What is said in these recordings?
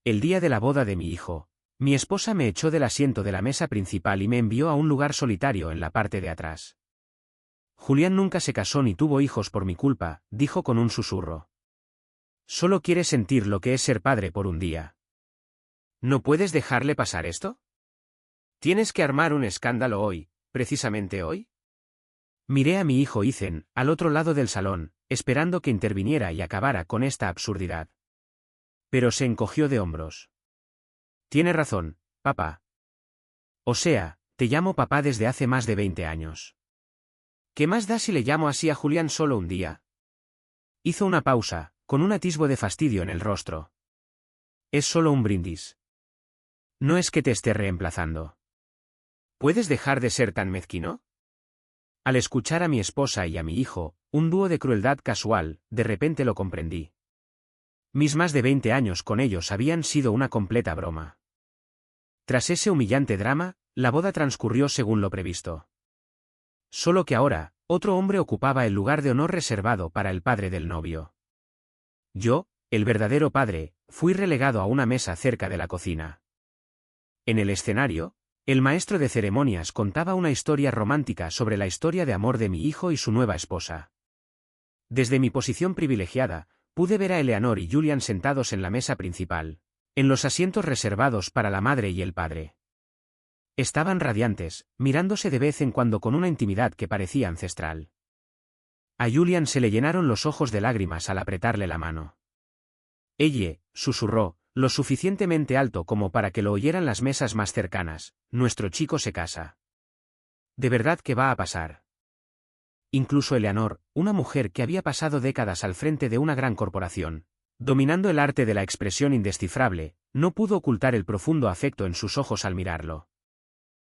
El día de la boda de mi hijo, mi esposa me echó del asiento de la mesa principal y me envió a un lugar solitario en la parte de atrás. Julián nunca se casó ni tuvo hijos por mi culpa, dijo con un susurro. Solo quiere sentir lo que es ser padre por un día. ¿No puedes dejarle pasar esto? ¿Tienes que armar un escándalo hoy, precisamente hoy? Miré a mi hijo Ethan, al otro lado del salón, esperando que interviniera y acabara con esta absurdidad. Pero se encogió de hombros. Tiene razón, papá. O sea, te llamo papá desde hace más de 20 años. ¿Qué más da si le llamo así a Julián solo un día? Hizo una pausa, con un atisbo de fastidio en el rostro. Es solo un brindis. No es que te esté reemplazando. ¿Puedes dejar de ser tan mezquino? Al escuchar a mi esposa y a mi hijo, un dúo de crueldad casual, de repente lo comprendí. Mis más de 20 años con ellos habían sido una completa broma. Tras ese humillante drama, la boda transcurrió según lo previsto. Solo que ahora, otro hombre ocupaba el lugar de honor reservado para el padre del novio. Yo, el verdadero padre, fui relegado a una mesa cerca de la cocina. En el escenario, el maestro de ceremonias contaba una historia romántica sobre la historia de amor de mi hijo y su nueva esposa. Desde mi posición privilegiada, pude ver a Eleanor y Julian sentados en la mesa principal, en los asientos reservados para la madre y el padre. Estaban radiantes, mirándose de vez en cuando con una intimidad que parecía ancestral. A Julian se le llenaron los ojos de lágrimas al apretarle la mano. «Ella», susurró, lo suficientemente alto como para que lo oyeran las mesas más cercanas, «nuestro chico se casa». ¿De verdad que va a pasar? Incluso Eleanor, una mujer que había pasado décadas al frente de una gran corporación, dominando el arte de la expresión indescifrable, no pudo ocultar el profundo afecto en sus ojos al mirarlo.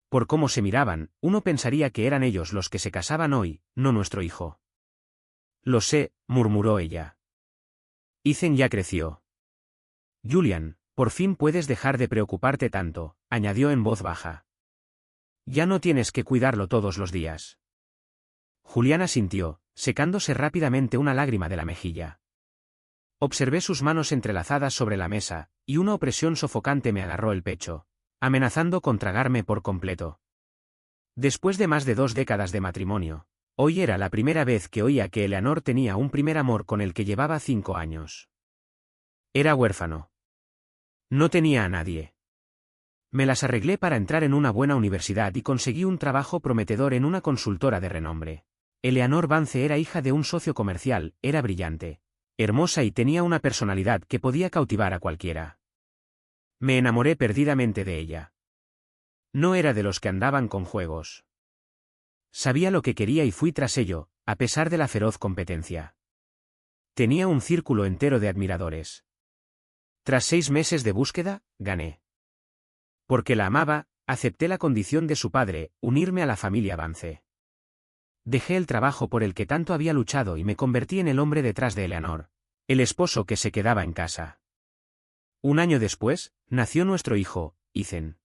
Por cómo se miraban, uno pensaría que eran ellos los que se casaban hoy, no nuestro hijo. Lo sé, murmuró ella. Ethan ya creció. Julian, por fin puedes dejar de preocuparte tanto, añadió en voz baja. Ya no tienes que cuidarlo todos los días. Julián asintió, secándose rápidamente una lágrima de la mejilla. Observé sus manos entrelazadas sobre la mesa, y una opresión sofocante me agarró el pecho, amenazando con tragarme por completo. Después de más de 2 décadas de matrimonio, hoy era la primera vez que oía que Eleanor tenía un primer amor con el que llevaba 5 años. Era huérfano. No tenía a nadie. Me las arreglé para entrar en una buena universidad y conseguí un trabajo prometedor en una consultora de renombre. Eleanor Vance era hija de un socio comercial, era brillante, hermosa y tenía una personalidad que podía cautivar a cualquiera. Me enamoré perdidamente de ella. No era de los que andaban con juegos. Sabía lo que quería y fui tras ello, a pesar de la feroz competencia. Tenía un círculo entero de admiradores. Tras 6 meses de búsqueda, gané. Porque la amaba, acepté la condición de su padre, unirme a la familia Vance. Dejé el trabajo por el que tanto había luchado y me convertí en el hombre detrás de Eleanor, el esposo que se quedaba en casa. Un año después, nació nuestro hijo, Ethan.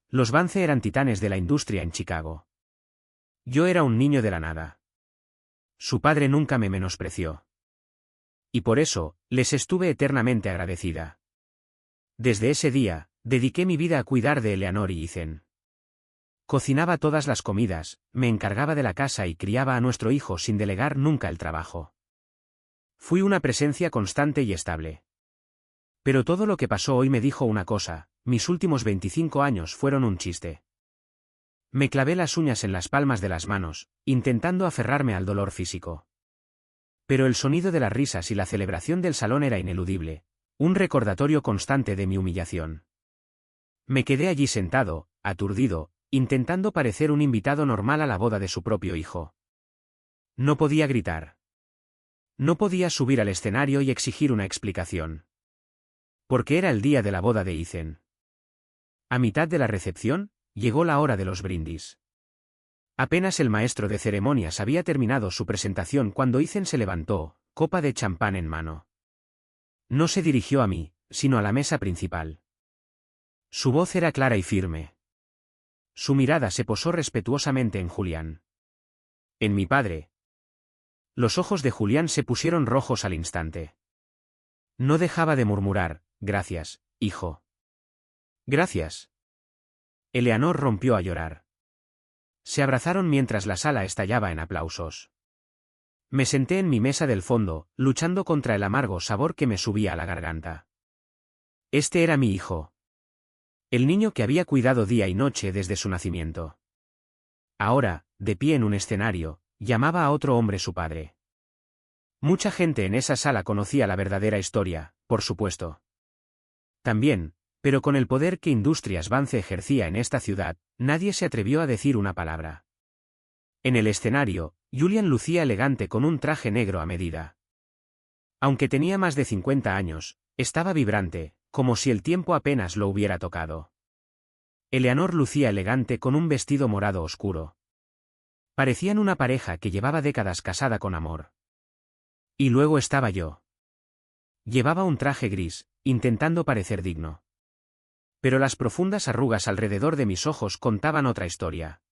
Los Vance eran titanes de la industria en Chicago. Yo era un niño de la nada. Su padre nunca me menospreció. Y por eso, les estuve eternamente agradecida. Desde ese día, dediqué mi vida a cuidar de Eleanor y Ethan. Cocinaba todas las comidas, me encargaba de la casa y criaba a nuestro hijo sin delegar nunca el trabajo. Fui una presencia constante y estable. Pero todo lo que pasó hoy me dijo una cosa, mis últimos 25 años fueron un chiste. Me clavé las uñas en las palmas de las manos, intentando aferrarme al dolor físico. Pero el sonido de las risas y la celebración del salón era ineludible, un recordatorio constante de mi humillación. Me quedé allí sentado, aturdido, intentando parecer un invitado normal a la boda de su propio hijo. No podía gritar. No podía subir al escenario y exigir una explicación. Porque era el día de la boda de Ethan. A mitad de la recepción, llegó la hora de los brindis. Apenas el maestro de ceremonias había terminado su presentación cuando Ethan se levantó, copa de champán en mano. No se dirigió a mí, sino a la mesa principal. Su voz era clara y firme. Su mirada se posó respetuosamente en Julián. En mi padre. Los ojos de Julián se pusieron rojos al instante. No dejaba de murmurar, Gracias, hijo. Gracias. Eleanor rompió a llorar. Se abrazaron mientras la sala estallaba en aplausos. Me senté en mi mesa del fondo, luchando contra el amargo sabor que me subía a la garganta. Este era mi hijo. El niño que había cuidado día y noche desde su nacimiento. Ahora, de pie en un escenario, llamaba a otro hombre su padre. Mucha gente en esa sala conocía la verdadera historia, por supuesto. También, pero con el poder que Industrias Vance ejercía en esta ciudad, nadie se atrevió a decir una palabra. En el escenario, Julian lucía elegante con un traje negro a medida. Aunque tenía más de 50 años, estaba vibrante, como si el tiempo apenas lo hubiera tocado. Eleanor lucía elegante con un vestido morado oscuro. Parecían una pareja que llevaba décadas casada con amor. Y luego estaba yo. Llevaba un traje gris, intentando parecer digno. Pero las profundas arrugas alrededor de mis ojos contaban otra historia.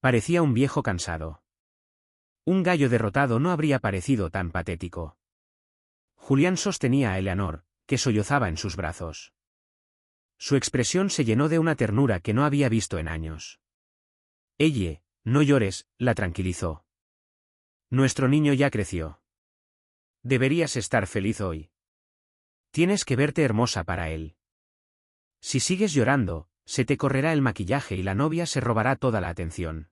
Parecía un viejo cansado. Un gallo derrotado no habría parecido tan patético. Julián sostenía a Eleanor, que sollozaba en sus brazos. Su expresión se llenó de una ternura que no había visto en años. «Elle, no llores», la tranquilizó. «Nuestro niño ya creció. Deberías estar feliz hoy. Tienes que verte hermosa para él. Si sigues llorando, se te correrá el maquillaje y la novia se robará toda la atención».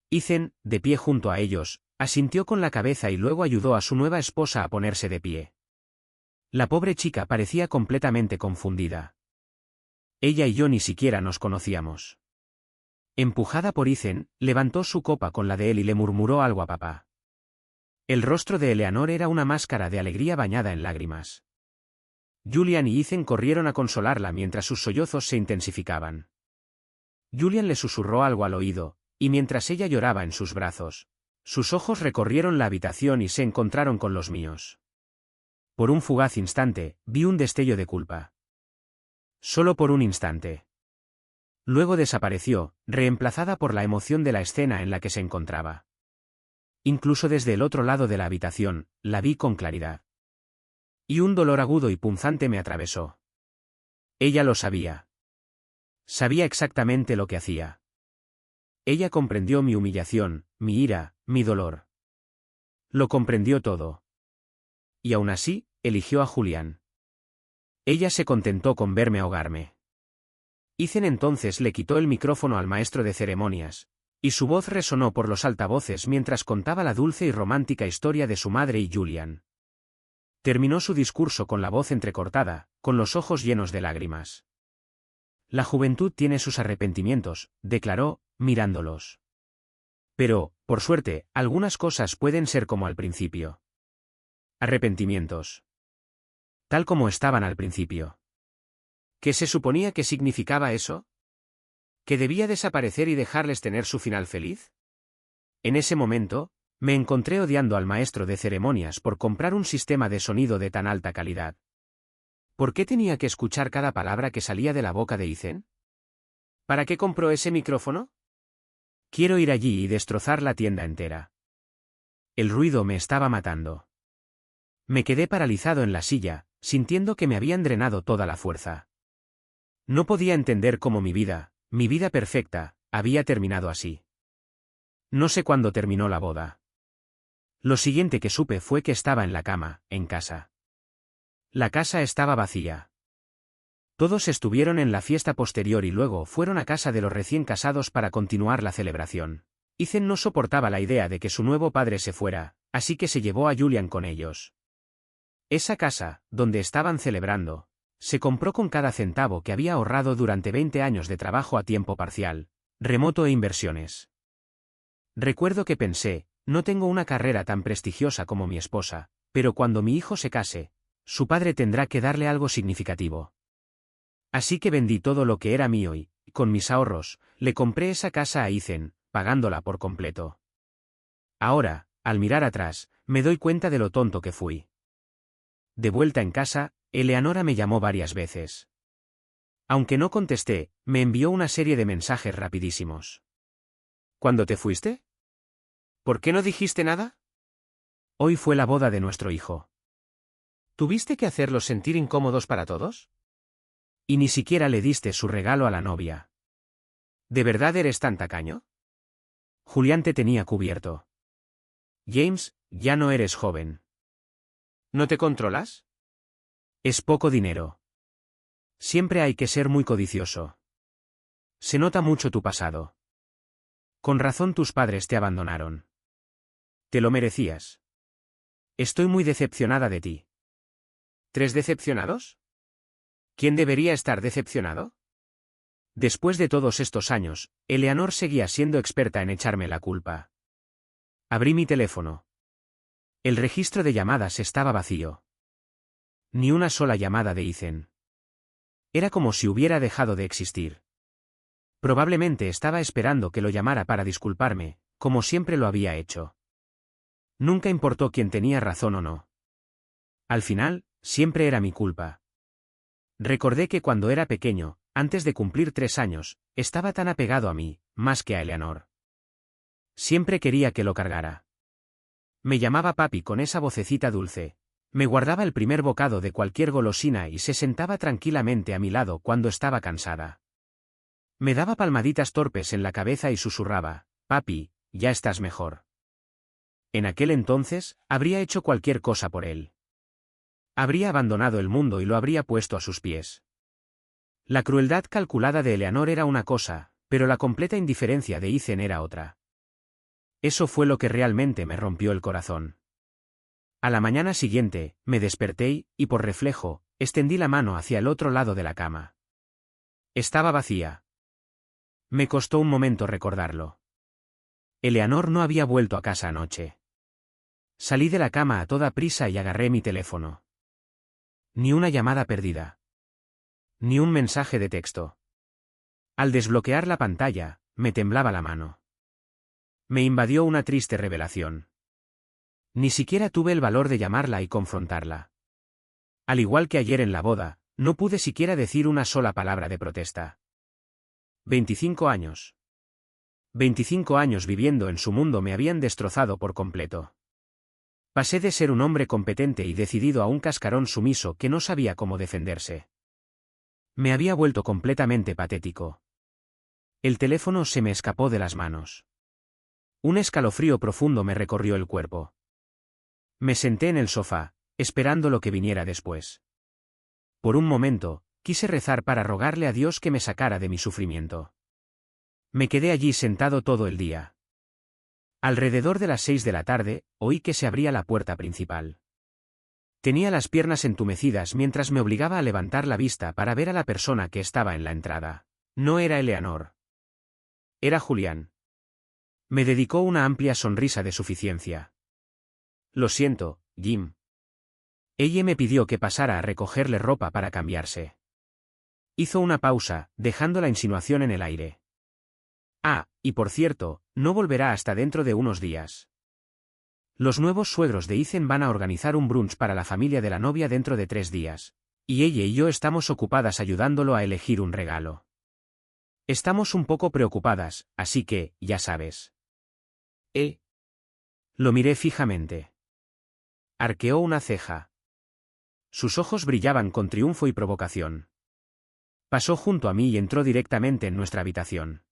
Ethan, de pie junto a ellos, asintió con la cabeza y luego ayudó a su nueva esposa a ponerse de pie. La pobre chica parecía completamente confundida. Ella y yo ni siquiera nos conocíamos. Empujada por Ethan, levantó su copa con la de él y le murmuró algo a papá. El rostro de Eleanor era una máscara de alegría bañada en lágrimas. Julian y Ethan corrieron a consolarla mientras sus sollozos se intensificaban. Julian le susurró algo al oído, y mientras ella lloraba en sus brazos, sus ojos recorrieron la habitación y se encontraron con los míos. Por un fugaz instante, vi un destello de culpa. Solo por un instante. Luego desapareció, reemplazada por la emoción de la escena en la que se encontraba. Incluso desde el otro lado de la habitación, la vi con claridad. Y un dolor agudo y punzante me atravesó. Ella lo sabía. Sabía exactamente lo que hacía. Ella comprendió mi humillación, mi ira, mi dolor. Lo comprendió todo. Y aún así, eligió a Julián. Ella se contentó con verme ahogarme. Ethan entonces le quitó el micrófono al maestro de ceremonias, y su voz resonó por los altavoces mientras contaba la dulce y romántica historia de su madre y Julián. Terminó su discurso con la voz entrecortada, con los ojos llenos de lágrimas. La juventud tiene sus arrepentimientos, declaró, mirándolos. Pero, por suerte, algunas cosas pueden ser como al principio. Arrepentimientos. Tal como estaban al principio. ¿Qué se suponía que significaba eso? ¿Que debía desaparecer y dejarles tener su final feliz? En ese momento, me encontré odiando al maestro de ceremonias por comprar un sistema de sonido de tan alta calidad. ¿Por qué tenía que escuchar cada palabra que salía de la boca de Ethan? ¿Para qué compró ese micrófono? Quiero ir allí y destrozar la tienda entera. El ruido me estaba matando. Me quedé paralizado en la silla, sintiendo que me habían drenado toda la fuerza. No podía entender cómo mi vida perfecta, había terminado así. No sé cuándo terminó la boda. Lo siguiente que supe fue que estaba en la cama, en casa. La casa estaba vacía. Todos estuvieron en la fiesta posterior y luego fueron a casa de los recién casados para continuar la celebración. Ethan no soportaba la idea de que su nuevo padre se fuera, así que se llevó a Julian con ellos. Esa casa, donde estaban celebrando, se compró con cada centavo que había ahorrado durante 20 años de trabajo a tiempo parcial, remoto e inversiones. Recuerdo que pensé, no tengo una carrera tan prestigiosa como mi esposa, pero cuando mi hijo se case, su padre tendrá que darle algo significativo. Así que vendí todo lo que era mío y, con mis ahorros, le compré esa casa a Ethan, pagándola por completo. Ahora, al mirar atrás, me doy cuenta de lo tonto que fui. De vuelta en casa, Eleanora me llamó varias veces. Aunque no contesté, me envió una serie de mensajes rapidísimos. ¿Cuándo te fuiste? ¿Por qué no dijiste nada? Hoy fue la boda de nuestro hijo. ¿Tuviste que hacerlos sentir incómodos para todos? Y ni siquiera le diste su regalo a la novia. ¿De verdad eres tan tacaño? Julián te tenía cubierto. James, ya no eres joven. ¿No te controlas? Es poco dinero. Siempre hay que ser muy codicioso. Se nota mucho tu pasado. Con razón tus padres te abandonaron. Te lo merecías. Estoy muy decepcionada de ti. ¿Tres decepcionados? ¿Quién debería estar decepcionado? Después de todos estos años, Eleanor seguía siendo experta en echarme la culpa. Abrí mi teléfono. El registro de llamadas estaba vacío. Ni una sola llamada de Ethan. Era como si hubiera dejado de existir. Probablemente estaba esperando que lo llamara para disculparme, como siempre lo había hecho. Nunca importó quién tenía razón o no. Al final, siempre era mi culpa. Recordé que cuando era pequeño, antes de cumplir 3 años, estaba tan apegado a mí, más que a Eleanor. Siempre quería que lo cargara. Me llamaba papi con esa vocecita dulce. Me guardaba el primer bocado de cualquier golosina y se sentaba tranquilamente a mi lado cuando estaba cansada. Me daba palmaditas torpes en la cabeza y susurraba, papi, ya estás mejor. En aquel entonces, habría hecho cualquier cosa por él. Habría abandonado el mundo y lo habría puesto a sus pies. La crueldad calculada de Eleanor era una cosa, pero la completa indiferencia de Ethan era otra. Eso fue lo que realmente me rompió el corazón. A la mañana siguiente, me desperté y, por reflejo, extendí la mano hacia el otro lado de la cama. Estaba vacía. Me costó un momento recordarlo. Eleanor no había vuelto a casa anoche. Salí de la cama a toda prisa y agarré mi teléfono. Ni una llamada perdida. Ni un mensaje de texto. Al desbloquear la pantalla, me temblaba la mano. Me invadió una triste revelación. Ni siquiera tuve el valor de llamarla y confrontarla. Al igual que ayer en la boda, no pude siquiera decir una sola palabra de protesta. 25 años. 25 años viviendo en su mundo me habían destrozado por completo. Pasé de ser un hombre competente y decidido a un cascarón sumiso que no sabía cómo defenderse. Me había vuelto completamente patético. El teléfono se me escapó de las manos. Un escalofrío profundo me recorrió el cuerpo. Me senté en el sofá, esperando lo que viniera después. Por un momento, quise rezar para rogarle a Dios que me sacara de mi sufrimiento. Me quedé allí sentado todo el día. Alrededor de las 6 de la tarde, oí que se abría la puerta principal. Tenía las piernas entumecidas mientras me obligaba a levantar la vista para ver a la persona que estaba en la entrada. No era Eleanor. Era Julián. Me dedicó una amplia sonrisa de suficiencia. Lo siento, Jim. Ella me pidió que pasara a recogerle ropa para cambiarse. Hizo una pausa, dejando la insinuación en el aire. Ah, y por cierto, no volverá hasta dentro de unos días. Los nuevos suegros de Ethan van a organizar un brunch para la familia de la novia dentro de 3 días, y ella y yo estamos ocupadas ayudándolo a elegir un regalo. Estamos un poco preocupadas, así que, ya sabes. Lo miré fijamente. Arqueó una ceja. Sus ojos brillaban con triunfo y provocación. Pasó junto a mí y entró directamente en nuestra habitación.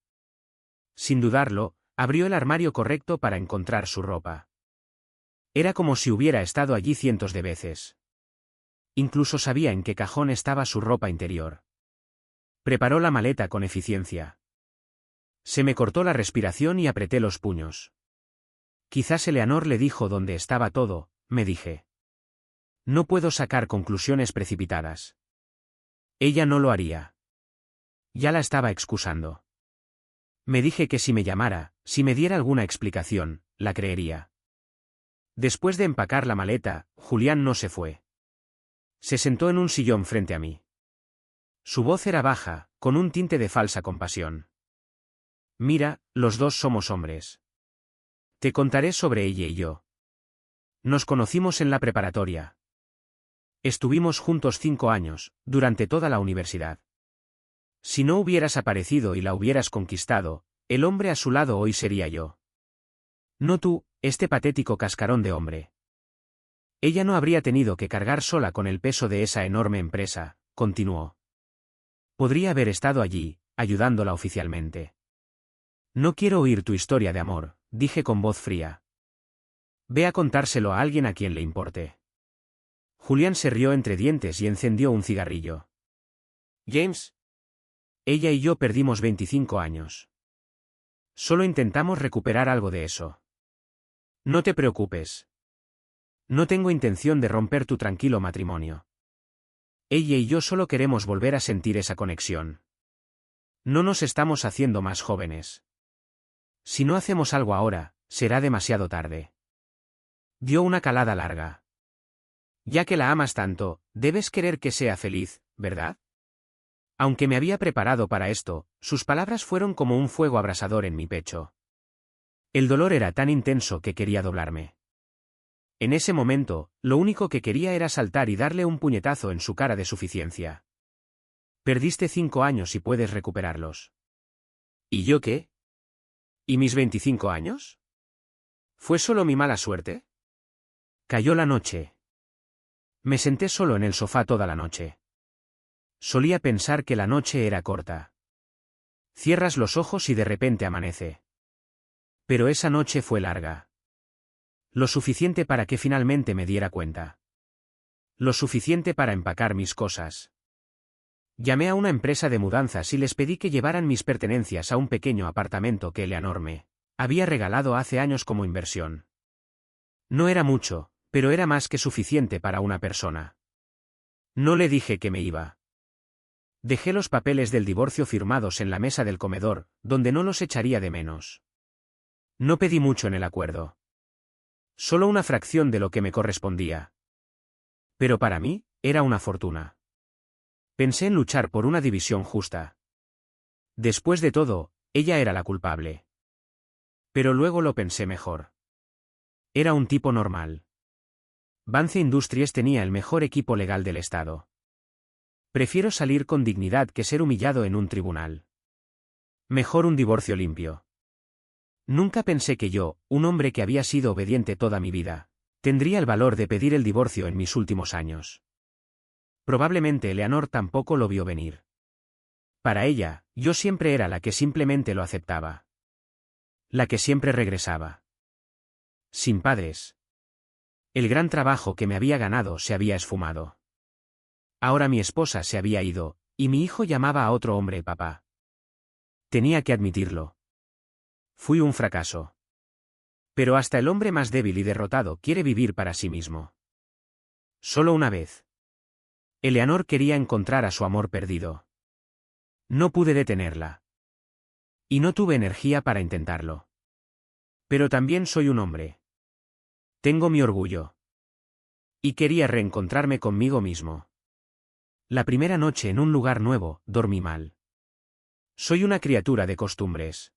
Sin dudarlo, abrió el armario correcto para encontrar su ropa. Era como si hubiera estado allí cientos de veces. Incluso sabía en qué cajón estaba su ropa interior. Preparó la maleta con eficiencia. Se me cortó la respiración y apreté los puños. Quizás Eleanor le dijo dónde estaba todo, me dije. No puedo sacar conclusiones precipitadas. Ella no lo haría. Ya la estaba excusando. Me dije que si me llamara, si me diera alguna explicación, la creería. Después de empacar la maleta, Julián no se fue. Se sentó en un sillón frente a mí. Su voz era baja, con un tinte de falsa compasión. Mira, los dos somos hombres. Te contaré sobre ella y yo. Nos conocimos en la preparatoria. Estuvimos juntos 5 años, durante toda la universidad. Si no hubieras aparecido y la hubieras conquistado, el hombre a su lado hoy sería yo. No tú, este patético cascarón de hombre. Ella no habría tenido que cargar sola con el peso de esa enorme empresa, continuó. Podría haber estado allí, ayudándola oficialmente. No quiero oír tu historia de amor, dije con voz fría. Ve a contárselo a alguien a quien le importe. Julián se rió entre dientes y encendió un cigarrillo. James. Ella y yo perdimos 25 años. Solo intentamos recuperar algo de eso. No te preocupes. No tengo intención de romper tu tranquilo matrimonio. Ella y yo solo queremos volver a sentir esa conexión. No nos estamos haciendo más jóvenes. Si no hacemos algo ahora, será demasiado tarde. Dio una calada larga. Ya que la amas tanto, debes querer que sea feliz, ¿verdad? Aunque me había preparado para esto, sus palabras fueron como un fuego abrasador en mi pecho. El dolor era tan intenso que quería doblarme. En ese momento, lo único que quería era saltar y darle un puñetazo en su cara de suficiencia. Perdiste 5 años y puedes recuperarlos. ¿Y yo qué? ¿Y mis 25 años? ¿Fue solo mi mala suerte? Cayó la noche. Me senté solo en el sofá toda la noche. Solía pensar que la noche era corta. Cierras los ojos y de repente amanece. Pero esa noche fue larga. Lo suficiente para que finalmente me diera cuenta. Lo suficiente para empacar mis cosas. Llamé a una empresa de mudanzas y les pedí que llevaran mis pertenencias a un pequeño apartamento que Eleanor me había regalado hace años como inversión. No era mucho, pero era más que suficiente para una persona. No le dije que me iba. Dejé los papeles del divorcio firmados en la mesa del comedor, donde no los echaría de menos. No pedí mucho en el acuerdo. Solo una fracción de lo que me correspondía. Pero para mí, era una fortuna. Pensé en luchar por una división justa. Después de todo, ella era la culpable. Pero luego lo pensé mejor. Era un tipo normal. Vance Industries tenía el mejor equipo legal del estado. Prefiero salir con dignidad que ser humillado en un tribunal. Mejor un divorcio limpio. Nunca pensé que yo, un hombre que había sido obediente toda mi vida, tendría el valor de pedir el divorcio en mis últimos años. Probablemente Eleanor tampoco lo vio venir. Para ella, yo siempre era la que simplemente lo aceptaba. La que siempre regresaba. Sin padres. El gran trabajo que me había ganado se había esfumado. Ahora mi esposa se había ido, y mi hijo llamaba a otro hombre papá. Tenía que admitirlo. Fui un fracaso. Pero hasta el hombre más débil y derrotado quiere vivir para sí mismo. Solo una vez. Eleanor quería encontrar a su amor perdido. No pude detenerla. Y no tuve energía para intentarlo. Pero también soy un hombre. Tengo mi orgullo. Y quería reencontrarme conmigo mismo. La primera noche en un lugar nuevo, dormí mal. Soy una criatura de costumbres.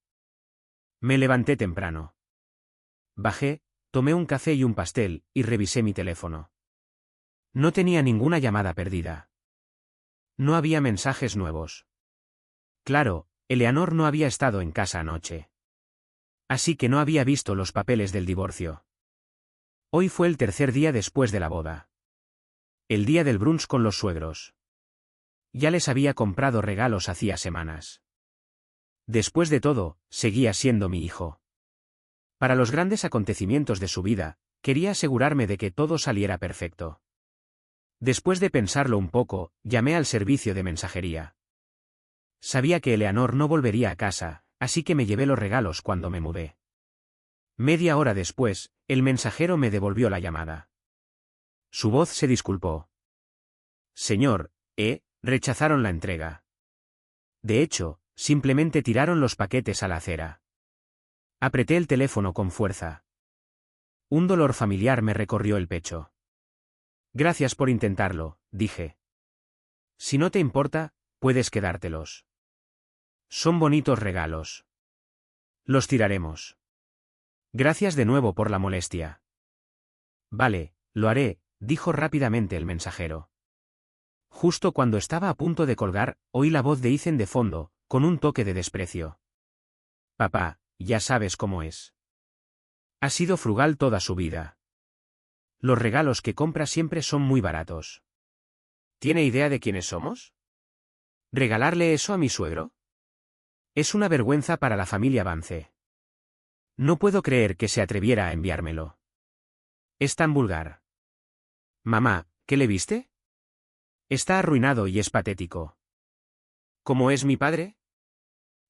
Me levanté temprano. Bajé, tomé un café y un pastel, y revisé mi teléfono. No tenía ninguna llamada perdida. No había mensajes nuevos. Claro, Eleanor no había estado en casa anoche. Así que no había visto los papeles del divorcio. Hoy fue el tercer día después de la boda. El día del brunch con los suegros. Ya les había comprado regalos hacía semanas. Después de todo, seguía siendo mi hijo. Para los grandes acontecimientos de su vida, quería asegurarme de que todo saliera perfecto. Después de pensarlo un poco, llamé al servicio de mensajería. Sabía que Eleanor no volvería a casa, así que me llevé los regalos cuando me mudé. Media hora después, el mensajero me devolvió la llamada. Su voz se disculpó. Señor, rechazaron la entrega. De hecho, simplemente tiraron los paquetes a la acera. Apreté el teléfono con fuerza. Un dolor familiar me recorrió el pecho. Gracias por intentarlo, dije. Si no te importa, puedes quedártelos. Son bonitos regalos. Los tiraremos. Gracias de nuevo por la molestia. Vale, lo haré, dijo rápidamente el mensajero. Justo cuando estaba a punto de colgar, oí la voz de Ethan de fondo, con un toque de desprecio. Papá, ya sabes cómo es. Ha sido frugal toda su vida. Los regalos que compra siempre son muy baratos. ¿Tiene idea de quiénes somos? ¿Regalarle eso a mi suegro? Es una vergüenza para la familia Vance. No puedo creer que se atreviera a enviármelo. Es tan vulgar. Mamá, ¿qué le viste? Está arruinado y es patético. ¿Cómo es mi padre?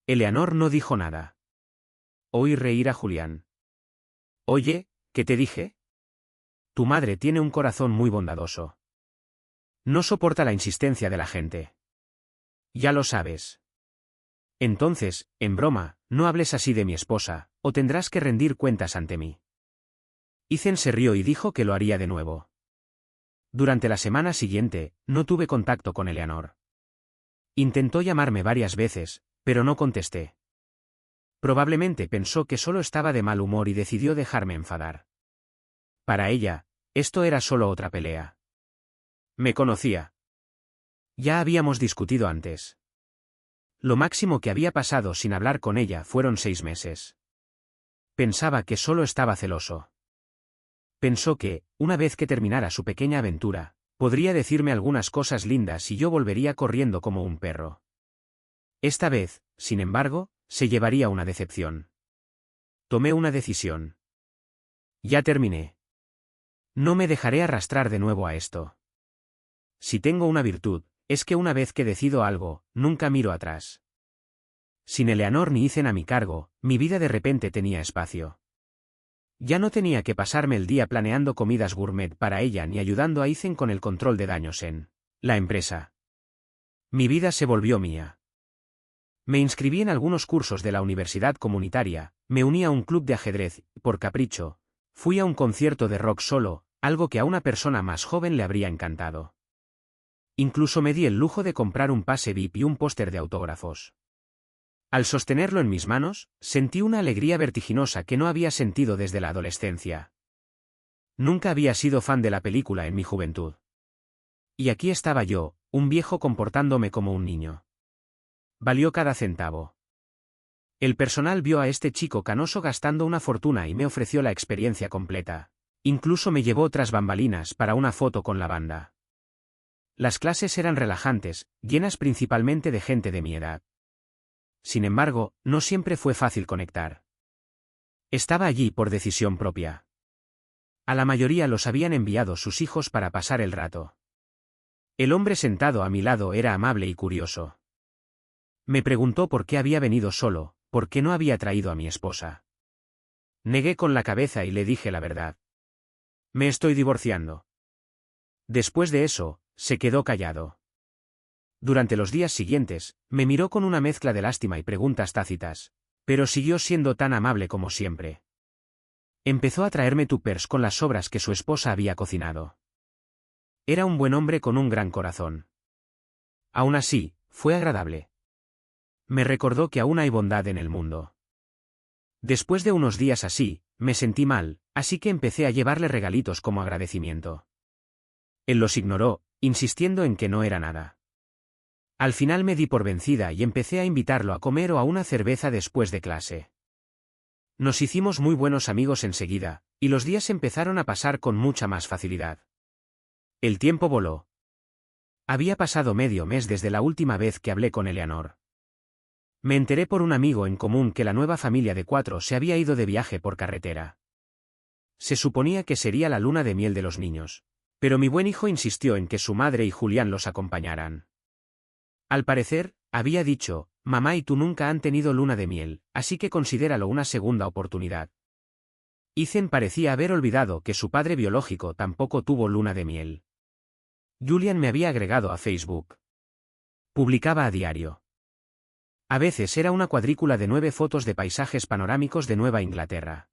Eleanor no dijo nada. Oí reír a Julián. Oye, ¿qué te dije? Tu madre tiene un corazón muy bondadoso. No soporta la insistencia de la gente. Ya lo sabes. Entonces, en broma, no hables así de mi esposa, o tendrás que rendir cuentas ante mí. Ethan se rió y dijo que lo haría de nuevo. Durante la semana siguiente, no tuve contacto con Eleanor. Intentó llamarme varias veces, pero no contesté. Probablemente pensó que solo estaba de mal humor y decidió dejarme enfadar. Para ella, esto era solo otra pelea. Me conocía. Ya habíamos discutido antes. Lo máximo que había pasado sin hablar con ella fueron 6 meses. Pensaba que solo estaba celoso. Pensó que, una vez que terminara su pequeña aventura, podría decirme algunas cosas lindas y yo volvería corriendo como un perro. Esta vez, sin embargo, se llevaría una decepción. Tomé una decisión. Ya terminé. No me dejaré arrastrar de nuevo a esto. Si tengo una virtud, es que una vez que decido algo, nunca miro atrás. Sin Eleanor ni Ethan a mi cargo, mi vida de repente tenía espacio. Ya no tenía que pasarme el día planeando comidas gourmet para ella ni ayudando a Ethan con el control de daños en la empresa. Mi vida se volvió mía. Me inscribí en algunos cursos de la universidad comunitaria, me uní a un club de ajedrez, por capricho, fui a un concierto de rock solo, algo que a una persona más joven le habría encantado. Incluso me di el lujo de comprar un pase VIP y un póster de autógrafos. Al sostenerlo en mis manos, sentí una alegría vertiginosa que no había sentido desde la adolescencia. Nunca había sido fan de la película en mi juventud. Y aquí estaba yo, un viejo comportándome como un niño. Valió cada centavo. El personal vio a este chico canoso gastando una fortuna y me ofreció la experiencia completa. Incluso me llevó tras bambalinas para una foto con la banda. Las clases eran relajantes, llenas principalmente de gente de mi edad. Sin embargo, no siempre fue fácil conectar. Estaba allí por decisión propia. A la mayoría los habían enviado sus hijos para pasar el rato. El hombre sentado a mi lado era amable y curioso. Me preguntó por qué había venido solo, por qué no había traído a mi esposa. Negué con la cabeza y le dije la verdad. Me estoy divorciando. Después de eso, se quedó callado. Durante los días siguientes, me miró con una mezcla de lástima y preguntas tácitas, pero siguió siendo tan amable como siempre. Empezó a traerme tupers con las sobras que su esposa había cocinado. Era un buen hombre con un gran corazón. Aún así, fue agradable. Me recordó que aún hay bondad en el mundo. Después de unos días así, me sentí mal, así que empecé a llevarle regalitos como agradecimiento. Él los ignoró, insistiendo en que no era nada. Al final me di por vencida y empecé a invitarlo a comer o a una cerveza después de clase. Nos hicimos muy buenos amigos enseguida, y los días empezaron a pasar con mucha más facilidad. El tiempo voló. Había pasado medio mes desde la última vez que hablé con Eleanor. Me enteré por un amigo en común que la nueva familia de 4 se había ido de viaje por carretera. Se suponía que sería la luna de miel de los niños, pero mi buen hijo insistió en que su madre y Julián los acompañaran. Al parecer, había dicho, mamá y tú nunca han tenido luna de miel, así que considéralo una segunda oportunidad. Ethan parecía haber olvidado que su padre biológico tampoco tuvo luna de miel. Julian me había agregado a Facebook. Publicaba a diario. A veces era una cuadrícula de 9 fotos de paisajes panorámicos de Nueva Inglaterra.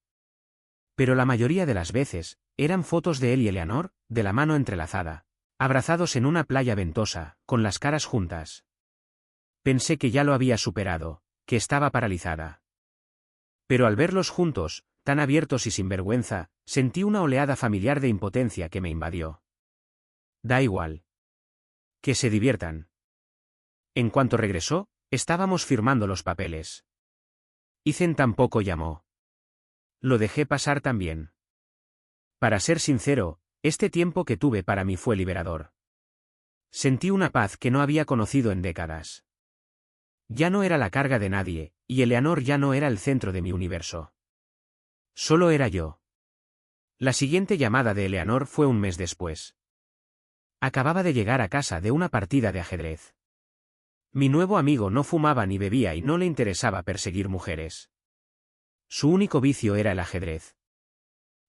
Pero la mayoría de las veces, eran fotos de él y Eleanor, de la mano entrelazada, abrazados en una playa ventosa, con las caras juntas. Pensé que ya lo había superado, que estaba paralizada. Pero al verlos juntos, tan abiertos y sin vergüenza, sentí una oleada familiar de impotencia que me invadió. Da igual. Que se diviertan. En cuanto regresó, estábamos firmando los papeles. Ethan tampoco llamó. Lo dejé pasar también. Para ser sincero, Este tiempo que tuve para mí fue liberador. Sentí una paz que no había conocido en décadas. Ya no era la carga de nadie, y Eleanor ya no era el centro de mi universo. Solo era yo. La siguiente llamada de Eleanor fue un mes después. Acababa de llegar a casa de una partida de ajedrez. Mi nuevo amigo no fumaba ni bebía y no le interesaba perseguir mujeres. Su único vicio era el ajedrez.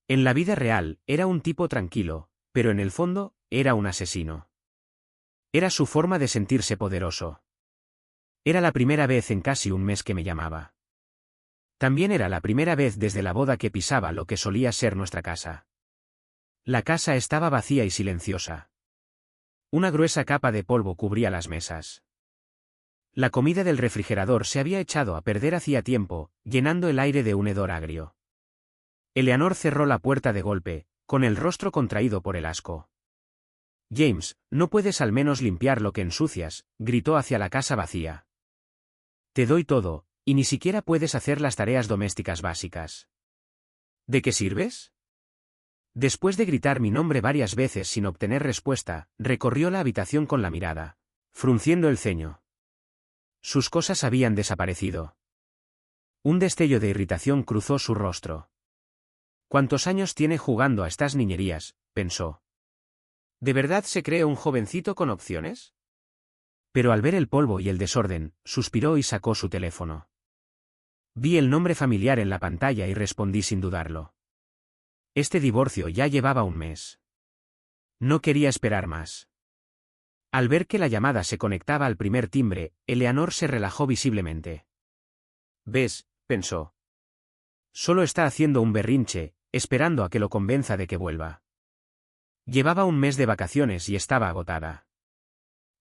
En la vida real, era un tipo tranquilo, pero en el fondo, era un asesino. Era su forma de sentirse poderoso. Era la primera vez en casi un mes que me llamaba. También era la primera vez desde la boda que pisaba lo que solía ser nuestra casa. La casa estaba vacía y silenciosa. Una gruesa capa de polvo cubría las mesas. La comida del refrigerador se había echado a perder hacía tiempo, llenando el aire de un hedor agrio. Eleanor cerró la puerta de golpe, con el rostro contraído por el asco. James, ¿no puedes al menos limpiar lo que ensucias?, gritó hacia la casa vacía. Te doy todo, y ni siquiera puedes hacer las tareas domésticas básicas. ¿De qué sirves? Después de gritar mi nombre varias veces sin obtener respuesta, recorrió la habitación con la mirada, frunciendo el ceño. Sus cosas habían desaparecido. Un destello de irritación cruzó su rostro. ¿Cuántos años tiene jugando a estas niñerías?, pensó. ¿De verdad se cree un jovencito con opciones? Pero al ver el polvo y el desorden, suspiró y sacó su teléfono. Vi el nombre familiar en la pantalla y respondí sin dudarlo. Este divorcio ya llevaba un mes. No quería esperar más. Al ver que la llamada se conectaba al primer timbre, Eleanor se relajó visiblemente. «¿Ves?», pensó. Solo está haciendo un berrinche, esperando a que lo convenza de que vuelva. Llevaba un mes de vacaciones y estaba agotada.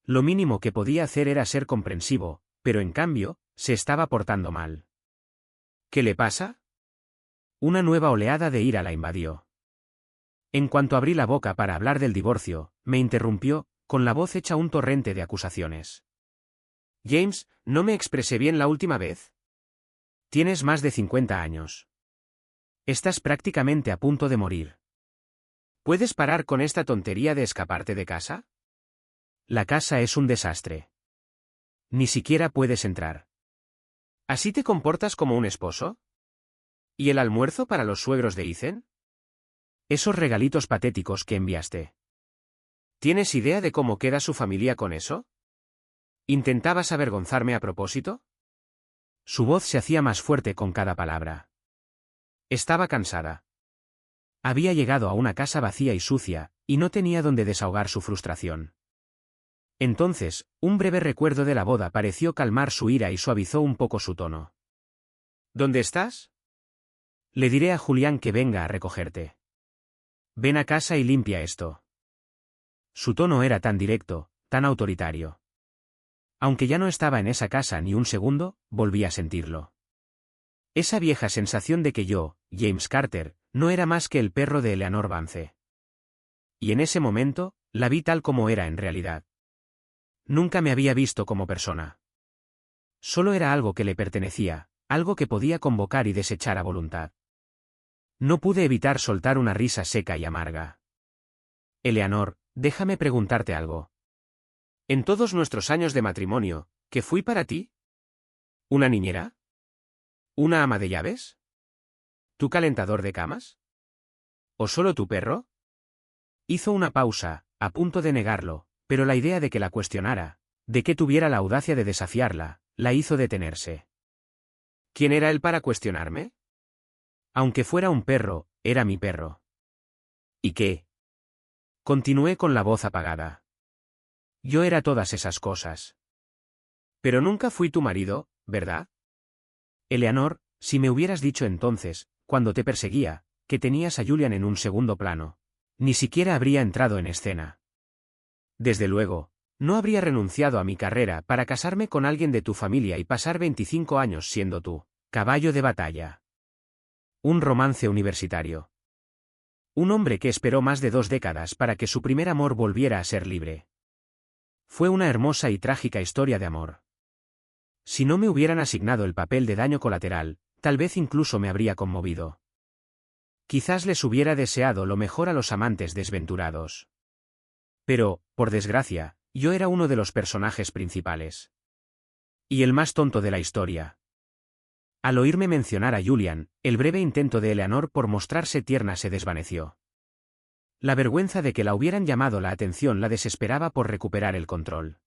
Lo mínimo que podía hacer era ser comprensivo, pero en cambio, se estaba portando mal. ¿Qué le pasa? Una nueva oleada de ira la invadió. En cuanto abrí la boca para hablar del divorcio, me interrumpió, con la voz hecha un torrente de acusaciones. James, ¿no me expresé bien la última vez? Tienes más de 50 años. Estás prácticamente a punto de morir. ¿Puedes parar con esta tontería de escaparte de casa? La casa es un desastre. Ni siquiera puedes entrar. ¿Así te comportas como un esposo? ¿Y el almuerzo para los suegros de Ethan? Esos regalitos patéticos que enviaste. ¿Tienes idea de cómo queda su familia con eso? ¿Intentabas avergonzarme a propósito? Su voz se hacía más fuerte con cada palabra. Estaba cansada. Había llegado a una casa vacía y sucia, y no tenía donde desahogar su frustración. Entonces, un breve recuerdo de la boda pareció calmar su ira y suavizó un poco su tono. ¿Dónde estás? Le diré a Julián que venga a recogerte. Ven a casa y limpia esto. Su tono era tan directo, tan autoritario. Aunque ya no estaba en esa casa ni un segundo, volví a sentirlo. Esa vieja sensación de que yo, James Carter, no era más que el perro de Eleanor Vance. Y en ese momento, la vi tal como era en realidad. Nunca me había visto como persona. Solo era algo que le pertenecía, algo que podía convocar y desechar a voluntad. No pude evitar soltar una risa seca y amarga. Eleanor, déjame preguntarte algo. En todos nuestros años de matrimonio, ¿qué fui para ti? ¿Una niñera? ¿Una ama de llaves? ¿Tu calentador de camas? ¿O solo tu perro? Hizo una pausa, a punto de negarlo, pero la idea de que la cuestionara, de que tuviera la audacia de desafiarla, la hizo detenerse. ¿Quién era él para cuestionarme? Aunque fuera un perro, era mi perro. ¿Y qué? Continué con la voz apagada. Yo era todas esas cosas. Pero nunca fui tu marido, ¿verdad? Eleanor, si me hubieras dicho entonces, cuando te perseguía, que tenías a Julian en un segundo plano, ni siquiera habría entrado en escena. Desde luego, no habría renunciado a mi carrera para casarme con alguien de tu familia y pasar 25 años siendo tú, caballo de batalla. Un romance universitario. Un hombre que esperó más de 2 décadas para que su primer amor volviera a ser libre. Fue una hermosa y trágica historia de amor. Si no me hubieran asignado el papel de daño colateral, tal vez incluso me habría conmovido. Quizás les hubiera deseado lo mejor a los amantes desventurados. Pero, por desgracia, yo era uno de los personajes principales. Y el más tonto de la historia. Al oírme mencionar a Julian, el breve intento de Eleanor por mostrarse tierna se desvaneció. La vergüenza de que la hubieran llamado la atención la desesperaba por recuperar el control.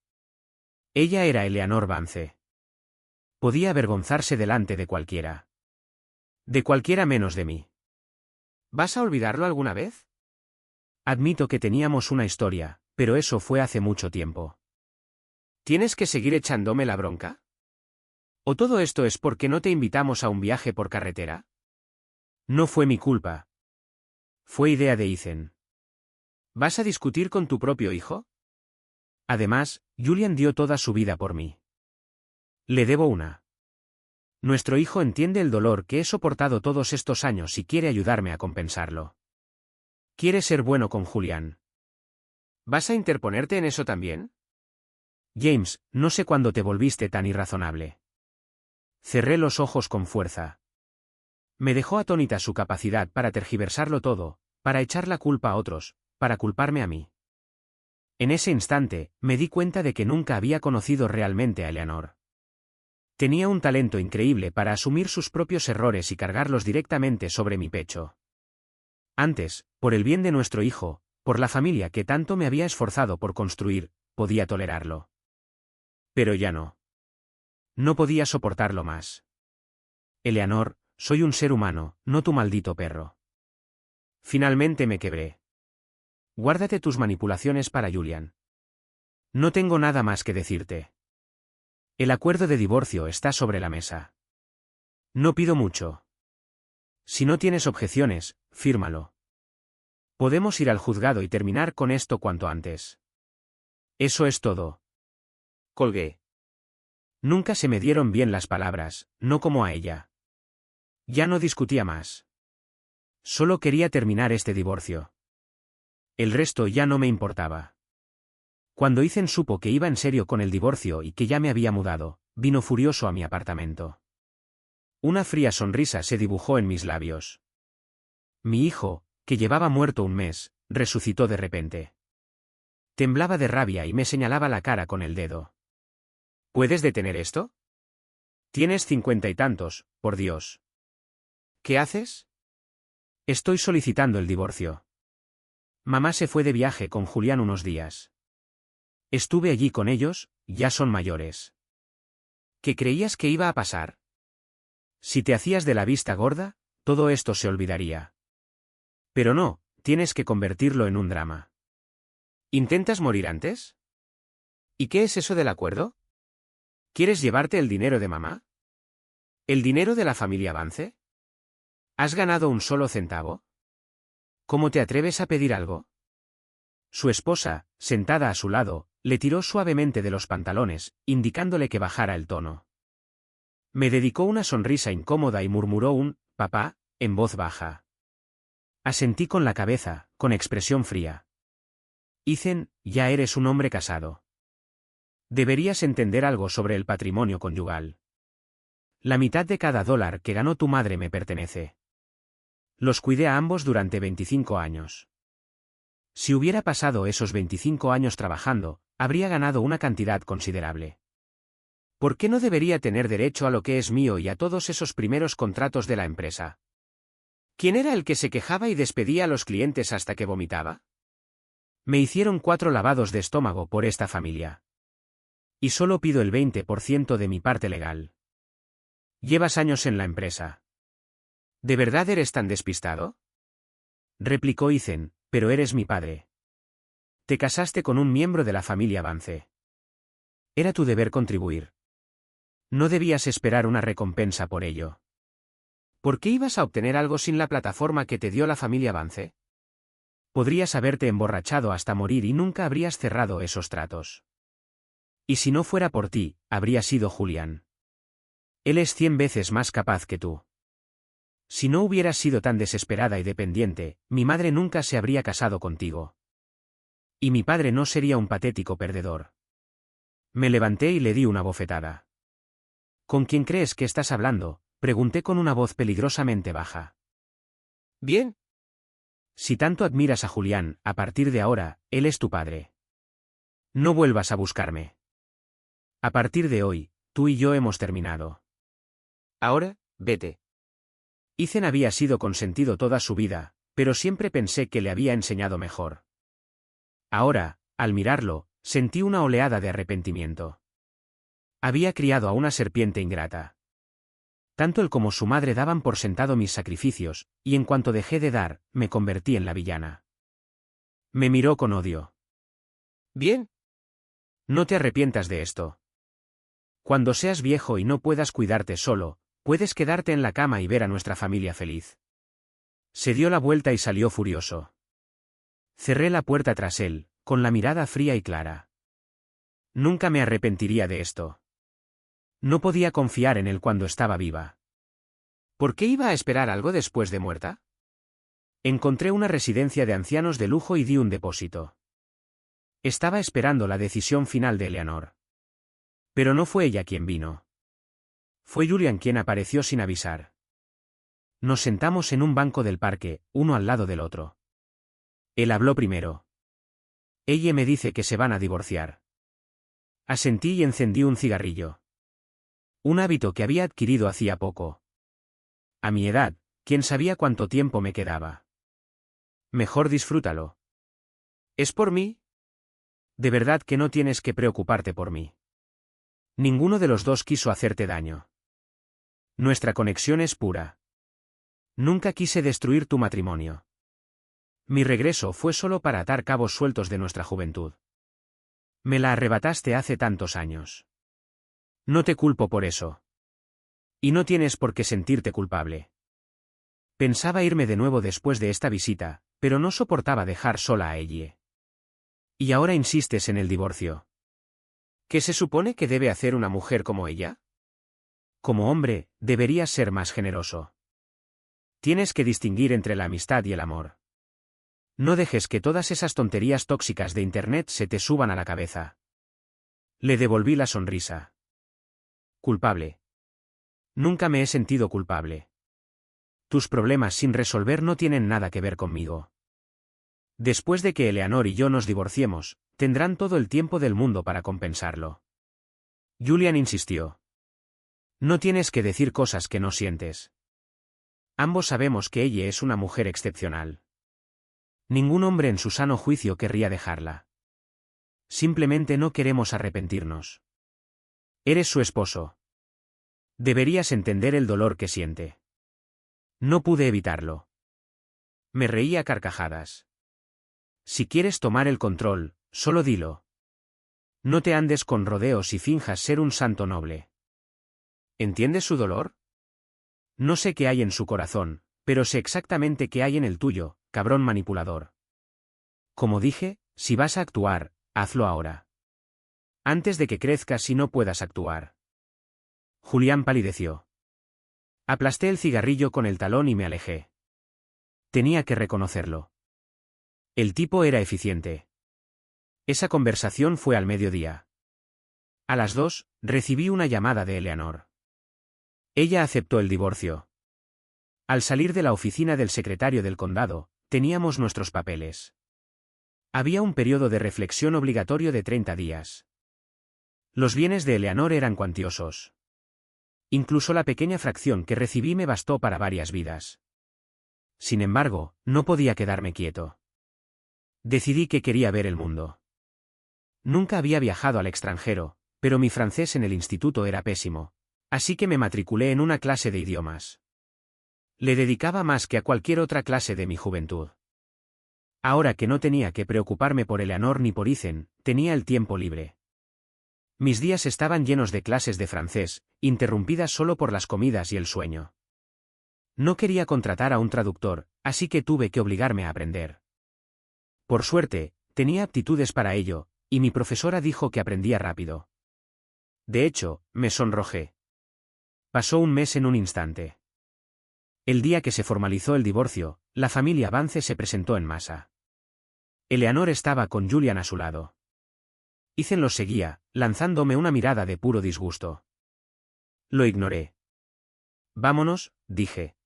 Ella era Eleanor Vance. Podía avergonzarse delante de cualquiera. De cualquiera menos de mí. ¿Vas a olvidarlo alguna vez? Admito que teníamos una historia, pero eso fue hace mucho tiempo. ¿Tienes que seguir echándome la bronca? ¿O todo esto es porque no te invitamos a un viaje por carretera? No fue mi culpa. Fue idea de Ethan. ¿Vas a discutir con tu propio hijo? Además, Julian dio toda su vida por mí. Le debo una. Nuestro hijo entiende el dolor que he soportado todos estos años y quiere ayudarme a compensarlo. Quiere ser bueno con Julian. ¿Vas a interponerte en eso también? James, no sé cuándo te volviste tan irrazonable. Cerré los ojos con fuerza. Me dejó atónita su capacidad para tergiversarlo todo, para echar la culpa a otros, para culparme a mí. En ese instante, me di cuenta de que nunca había conocido realmente a Eleanor. Tenía un talento increíble para asumir sus propios errores y cargarlos directamente sobre mi pecho. Antes, por el bien de nuestro hijo, por la familia que tanto me había esforzado por construir, podía tolerarlo. Pero ya no. No podía soportarlo más. Eleanor, soy un ser humano, no tu maldito perro. Finalmente me quebré. Guárdate tus manipulaciones para Julian. No tengo nada más que decirte. El acuerdo de divorcio está sobre la mesa. No pido mucho. Si no tienes objeciones, fírmalo. Podemos ir al juzgado y terminar con esto cuanto antes. Eso es todo. Colgué. Nunca se me dieron bien las palabras, no como a ella. Ya no discutía más. Solo quería terminar este divorcio. El resto ya no me importaba. Cuando Ethan supo que iba en serio con el divorcio y que ya me había mudado, vino furioso a mi apartamento. Una fría sonrisa se dibujó en mis labios. Mi hijo, que llevaba muerto un mes, resucitó de repente. Temblaba de rabia y me señalaba la cara con el dedo. ¿Puedes detener esto? Tienes 50 y tantos, por Dios. ¿Qué haces? Estoy solicitando el divorcio. Mamá se fue de viaje con Julián unos días. Estuve allí con ellos, ya son mayores. ¿Qué creías que iba a pasar? Si te hacías de la vista gorda, todo esto se olvidaría. Pero no, tienes que convertirlo en un drama. ¿Intentas morir antes? ¿Y qué es eso del acuerdo? ¿Quieres llevarte el dinero de mamá? ¿El dinero de la familia Vance? ¿Has ganado un solo centavo? ¿Cómo te atreves a pedir algo? Su esposa, sentada a su lado, le tiró suavemente de los pantalones, indicándole que bajara el tono. Me dedicó una sonrisa incómoda y murmuró un «papá», en voz baja. Asentí con la cabeza, con expresión fría. Ethan, ya eres un hombre casado. Deberías entender algo sobre el patrimonio conyugal. La mitad de cada dólar que ganó tu madre me pertenece. Los cuidé a ambos durante 25 años. Si hubiera pasado esos 25 años trabajando, habría ganado una cantidad considerable. ¿Por qué no debería tener derecho a lo que es mío y a todos esos primeros contratos de la empresa? ¿Quién era el que se quejaba y despedía a los clientes hasta que vomitaba? Me hicieron 4 lavados de estómago por esta familia. Y solo pido el 20% de mi parte legal. Llevas años en la empresa. ¿De verdad eres tan despistado? Replicó Ethan, pero eres mi padre. Te casaste con un miembro de la familia Vance. Era tu deber contribuir. No debías esperar una recompensa por ello. ¿Por qué ibas a obtener algo sin la plataforma que te dio la familia Vance? Podrías haberte emborrachado hasta morir y nunca habrías cerrado esos tratos. Y si no fuera por ti, habría sido Julián. Él es 100 veces más capaz que tú. Si no hubieras sido tan desesperada y dependiente, mi madre nunca se habría casado contigo. Y mi padre no sería un patético perdedor. Me levanté y le di una bofetada. ¿Con quién crees que estás hablando?, pregunté con una voz peligrosamente baja. Bien. Si tanto admiras a Julián, a partir de ahora, él es tu padre. No vuelvas a buscarme. A partir de hoy, tú y yo hemos terminado. Ahora, vete. Ethan había sido consentido toda su vida, pero siempre pensé que le había enseñado mejor. Ahora, al mirarlo, sentí una oleada de arrepentimiento. Había criado a una serpiente ingrata. Tanto él como su madre daban por sentado mis sacrificios, y en cuanto dejé de dar, me convertí en la villana. Me miró con odio. Bien. No te arrepientas de esto. Cuando seas viejo y no puedas cuidarte solo, puedes quedarte en la cama y ver a nuestra familia feliz. Se dio la vuelta y salió furioso. Cerré la puerta tras él, con la mirada fría y clara. Nunca me arrepentiría de esto. No podía confiar en él cuando estaba viva. ¿Por qué iba a esperar algo después de muerta? Encontré una residencia de ancianos de lujo y di un depósito. Estaba esperando la decisión final de Eleanor. Pero no fue ella quien vino. Fue Julian quien apareció sin avisar. Nos sentamos en un banco del parque, uno al lado del otro. Él habló primero. Ella me dice que se van a divorciar. Asentí y encendí un cigarrillo. Un hábito que había adquirido hacía poco. A mi edad, ¿quién sabía cuánto tiempo me quedaba? Mejor disfrútalo. ¿Es por mí? De verdad que no tienes que preocuparte por mí. Ninguno de los dos quiso hacerte daño. Nuestra conexión es pura. Nunca quise destruir tu matrimonio. Mi regreso fue solo para atar cabos sueltos de nuestra juventud. Me la arrebataste hace tantos años. No te culpo por eso. Y no tienes por qué sentirte culpable. Pensaba irme de nuevo después de esta visita, pero no soportaba dejar sola a ella. Y ahora insistes en el divorcio. ¿Qué se supone que debe hacer una mujer como ella? Como hombre, deberías ser más generoso. Tienes que distinguir entre la amistad y el amor. No dejes que todas esas tonterías tóxicas de Internet se te suban a la cabeza. Le devolví la sonrisa. Culpable. Nunca me he sentido culpable. Tus problemas sin resolver no tienen nada que ver conmigo. Después de que Eleanor y yo nos divorciemos, tendrán todo el tiempo del mundo para compensarlo. Julian insistió. No tienes que decir cosas que no sientes. Ambos sabemos que ella es una mujer excepcional. Ningún hombre en su sano juicio querría dejarla. Simplemente no queremos arrepentirnos. Eres su esposo. Deberías entender el dolor que siente. No pude evitarlo. Me reí a carcajadas. Si quieres tomar el control, solo dilo. No te andes con rodeos y finjas ser un santo noble. ¿Entiendes su dolor? No sé qué hay en su corazón, pero sé exactamente qué hay en el tuyo, cabrón manipulador. Como dije, si vas a actuar, hazlo ahora. Antes de que crezcas y no puedas actuar. Julián palideció. Aplasté el cigarrillo con el talón y me alejé. Tenía que reconocerlo. El tipo era eficiente. Esa conversación fue al mediodía. A las 2, recibí una llamada de Eleanor. Ella aceptó el divorcio. Al salir de la oficina del secretario del condado, teníamos nuestros papeles. Había un periodo de reflexión obligatorio de 30 días. Los bienes de Eleanor eran cuantiosos. Incluso la pequeña fracción que recibí me bastó para varias vidas. Sin embargo, no podía quedarme quieto. Decidí que quería ver el mundo. Nunca había viajado al extranjero, pero mi francés en el instituto era pésimo, así que me matriculé en una clase de idiomas. Le dedicaba más que a cualquier otra clase de mi juventud. Ahora que no tenía que preocuparme por Eleanor ni por Ethan, tenía el tiempo libre. Mis días estaban llenos de clases de francés, interrumpidas solo por las comidas y el sueño. No quería contratar a un traductor, así que tuve que obligarme a aprender. Por suerte, tenía aptitudes para ello, y mi profesora dijo que aprendía rápido. De hecho, me sonrojé. Pasó un mes en un instante. El día que se formalizó el divorcio, la familia Vance se presentó en masa. Eleanor estaba con Julian a su lado. Ethan los seguía, lanzándome una mirada de puro disgusto. Lo ignoré. Vámonos, dije.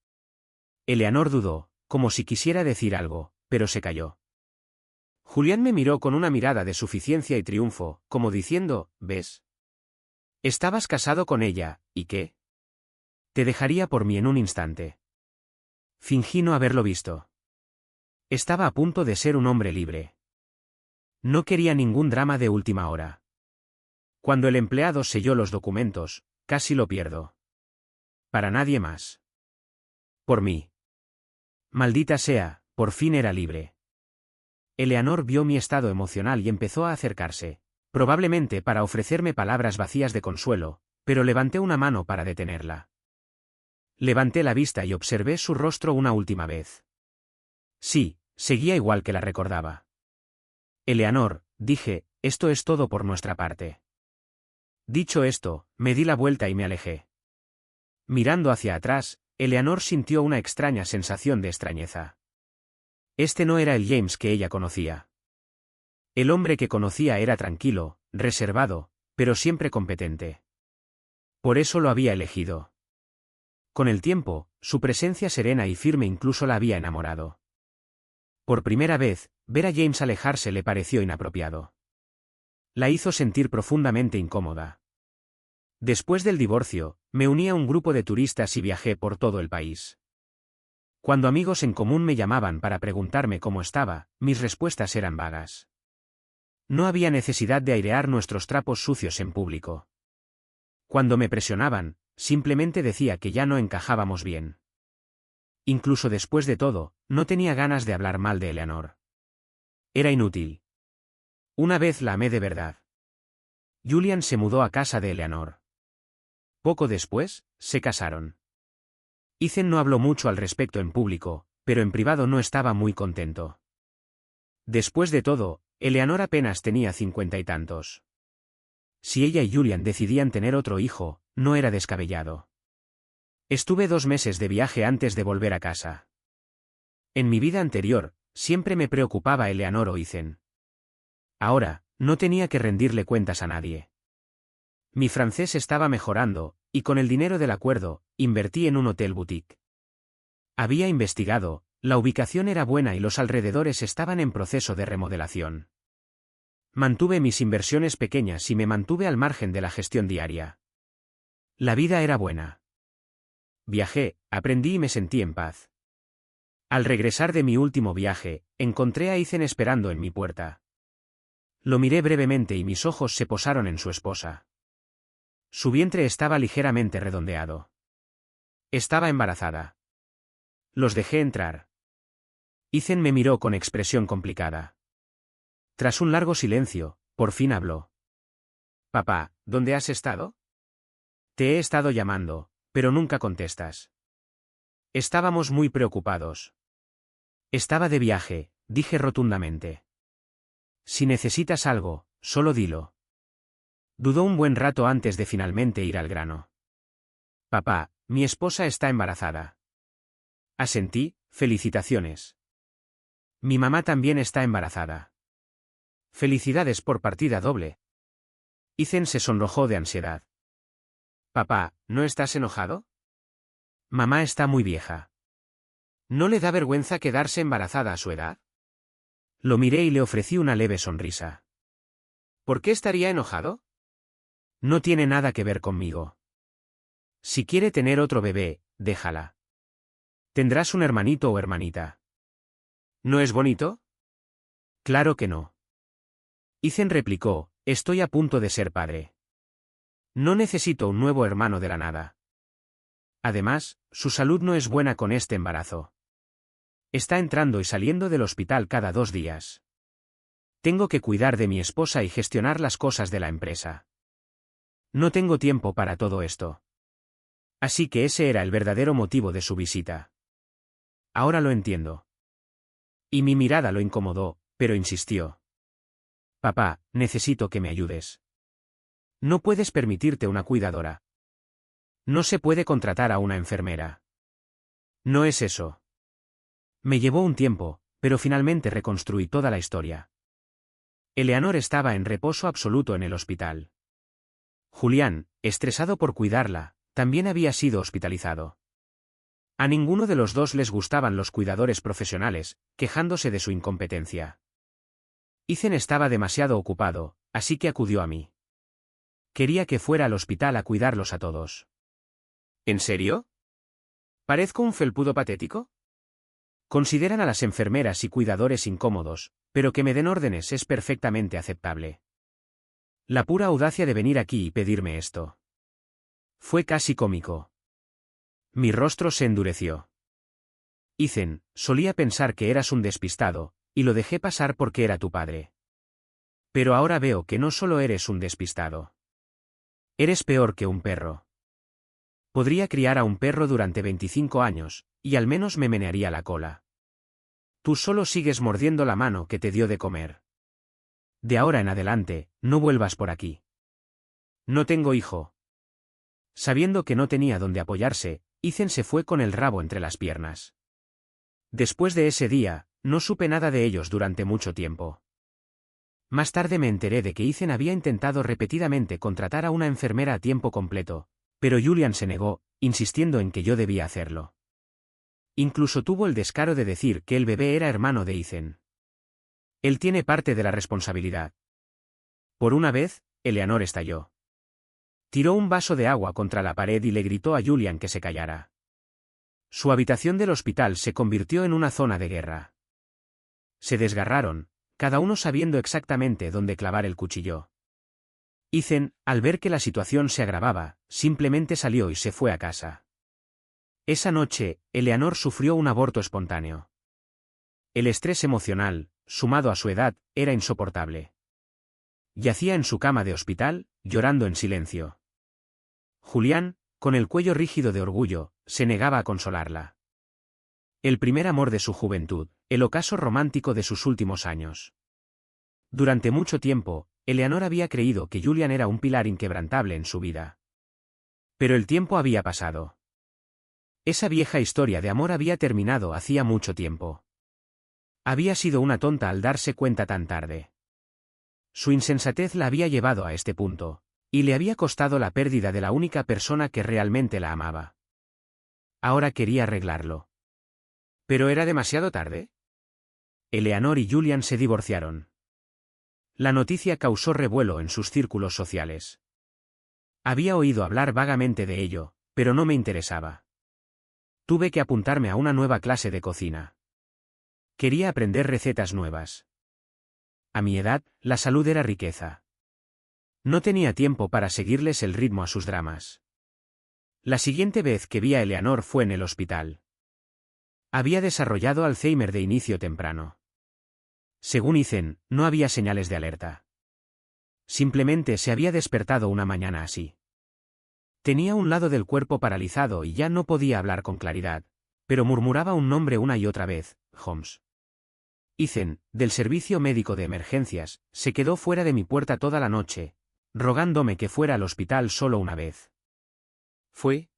Eleanor dudó, como si quisiera decir algo, pero se calló. Julián me miró con una mirada de suficiencia y triunfo, como diciendo, ¿ves? Estabas casado con ella, ¿y qué? Te dejaría por mí en un instante. Fingí no haberlo visto. Estaba a punto de ser un hombre libre. No quería ningún drama de última hora. Cuando el empleado selló los documentos, casi lo pierdo. Para nadie más. Por mí. Maldita sea, por fin era libre. Eleanor vio mi estado emocional y empezó a acercarse, probablemente para ofrecerme palabras vacías de consuelo, pero levanté una mano para detenerla. Levanté la vista y observé su rostro una última vez. Sí, seguía igual que la recordaba. Eleanor, dije, esto es todo por nuestra parte. Dicho esto, me di la vuelta y me alejé. Mirando hacia atrás, Eleanor sintió una extraña sensación de extrañeza. Este no era el James que ella conocía. El hombre que conocía era tranquilo, reservado, pero siempre competente. Por eso lo había elegido. Con el tiempo, su presencia serena y firme incluso la había enamorado. Por primera vez, ver a James alejarse le pareció inapropiado. La hizo sentir profundamente incómoda. Después del divorcio, me uní a un grupo de turistas y viajé por todo el país. Cuando amigos en común me llamaban para preguntarme cómo estaba, mis respuestas eran vagas. No había necesidad de airear nuestros trapos sucios en público. Cuando me presionaban, simplemente decía que ya no encajábamos bien. Incluso después de todo, no tenía ganas de hablar mal de Eleanor. Era inútil. Una vez la amé de verdad. Julian se mudó a casa de Eleanor. Poco después, se casaron. Ethan no habló mucho al respecto en público, pero en privado no estaba muy contento. Después de todo, Eleanor apenas tenía 50 y tantos. Si ella y Julian decidían tener otro hijo, no era descabellado. Estuve 2 meses de viaje antes de volver a casa. En mi vida anterior, siempre me preocupaba Eleanor o Ethan. Ahora, no tenía que rendirle cuentas a nadie. Mi francés estaba mejorando, y con el dinero del acuerdo, invertí en un hotel boutique. Había investigado, la ubicación era buena y los alrededores estaban en proceso de remodelación. Mantuve mis inversiones pequeñas y me mantuve al margen de la gestión diaria. La vida era buena. Viajé, aprendí y me sentí en paz. Al regresar de mi último viaje, encontré a Ethan esperando en mi puerta. Lo miré brevemente y mis ojos se posaron en su esposa. Su vientre estaba ligeramente redondeado. Estaba embarazada. Los dejé entrar. Ethan me miró con expresión complicada. Tras un largo silencio, por fin habló. Papá, ¿dónde has estado? Te he estado llamando, pero nunca contestas. Estábamos muy preocupados. Estaba de viaje, dije rotundamente. Si necesitas algo, solo dilo. Dudó un buen rato antes de finalmente ir al grano. Papá, mi esposa está embarazada. Asentí, felicitaciones. Mi mamá también está embarazada. Felicidades por partida doble. Ethan se sonrojó de ansiedad. Papá, ¿no estás enojado? Mamá está muy vieja. ¿No le da vergüenza quedarse embarazada a su edad? Lo miré y le ofrecí una leve sonrisa. ¿Por qué estaría enojado? No tiene nada que ver conmigo. Si quiere tener otro bebé, déjala. Tendrás un hermanito o hermanita. ¿No es bonito? Claro que no. Ethan replicó, estoy a punto de ser padre. No necesito un nuevo hermano de la nada. Además, su salud no es buena con este embarazo. Está entrando y saliendo del hospital cada 2 días. Tengo que cuidar de mi esposa y gestionar las cosas de la empresa. No tengo tiempo para todo esto. Así que ese era el verdadero motivo de su visita. Ahora lo entiendo. Y mi mirada lo incomodó, pero insistió. Papá, necesito que me ayudes. No puedes permitirte una cuidadora. No se puede contratar a una enfermera. No es eso. Me llevó un tiempo, pero finalmente reconstruí toda la historia. Eleanor estaba en reposo absoluto en el hospital. Julián, estresado por cuidarla, también había sido hospitalizado. A ninguno de los dos les gustaban los cuidadores profesionales, quejándose de su incompetencia. Ethan estaba demasiado ocupado, así que acudió a mí. Quería que fuera al hospital a cuidarlos a todos. ¿En serio? ¿Parezco un felpudo patético? Consideran a las enfermeras y cuidadores incómodos, pero que me den órdenes es perfectamente aceptable. La pura audacia de venir aquí y pedirme esto. Fue casi cómico. Mi rostro se endureció. Ethan, solía pensar que eras un despistado, y lo dejé pasar porque era tu padre. Pero ahora veo que no solo eres un despistado. Eres peor que un perro. Podría criar a un perro durante 25 años, y al menos me menearía la cola. Tú solo sigues mordiendo la mano que te dio de comer. De ahora en adelante, no vuelvas por aquí. No tengo hijo. Sabiendo que no tenía dónde apoyarse, Ethan se fue con el rabo entre las piernas. Después de ese día, no supe nada de ellos durante mucho tiempo. Más tarde me enteré de que Ethan había intentado repetidamente contratar a una enfermera a tiempo completo, pero Julian se negó, insistiendo en que yo debía hacerlo. Incluso tuvo el descaro de decir que el bebé era hermano de Ethan. Él tiene parte de la responsabilidad. Por una vez, Eleanor estalló. Tiró un vaso de agua contra la pared y le gritó a Julian que se callara. Su habitación del hospital se convirtió en una zona de guerra. Se desgarraron, cada uno sabiendo exactamente dónde clavar el cuchillo. Ethan, al ver que la situación se agravaba, simplemente salió y se fue a casa. Esa noche, Eleanor sufrió un aborto espontáneo. El estrés emocional, sumado a su edad, era insoportable. Yacía en su cama de hospital, llorando en silencio. Julián, con el cuello rígido de orgullo, se negaba a consolarla. El primer amor de su juventud, el ocaso romántico de sus últimos años. Durante mucho tiempo, Eleanor había creído que Julian era un pilar inquebrantable en su vida. Pero el tiempo había pasado. Esa vieja historia de amor había terminado hacía mucho tiempo. Había sido una tonta al darse cuenta tan tarde. Su insensatez la había llevado a este punto, y le había costado la pérdida de la única persona que realmente la amaba. Ahora quería arreglarlo. ¿Pero era demasiado tarde? Eleanor y Julian se divorciaron. La noticia causó revuelo en sus círculos sociales. Había oído hablar vagamente de ello, pero no me interesaba. Tuve que apuntarme a una nueva clase de cocina. Quería aprender recetas nuevas. A mi edad, la salud era riqueza. No tenía tiempo para seguirles el ritmo a sus dramas. La siguiente vez que vi a Eleanor fue en el hospital. Había desarrollado Alzheimer de inicio temprano. Según Ethan, no había señales de alerta. Simplemente se había despertado una mañana así. Tenía un lado del cuerpo paralizado y ya no podía hablar con claridad, pero murmuraba un nombre una y otra vez, Holmes. Ethan, del servicio médico de emergencias, se quedó fuera de mi puerta toda la noche, rogándome que fuera al hospital solo una vez. ¿Fue?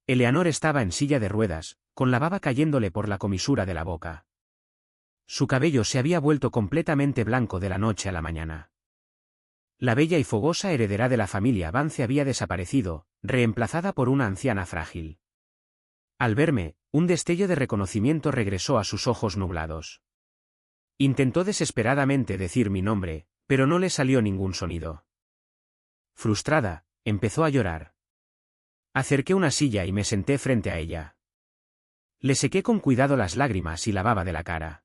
Eleanor estaba en silla de ruedas, con la baba cayéndole por la comisura de la boca. Su cabello se había vuelto completamente blanco de la noche a la mañana. La bella y fogosa heredera de la familia Vance había desaparecido, reemplazada por una anciana frágil. Al verme, un destello de reconocimiento regresó a sus ojos nublados. Intentó desesperadamente decir mi nombre, pero no le salió ningún sonido. Frustrada, empezó a llorar. Acerqué una silla y me senté frente a ella. Le sequé con cuidado las lágrimas y la baba de la cara.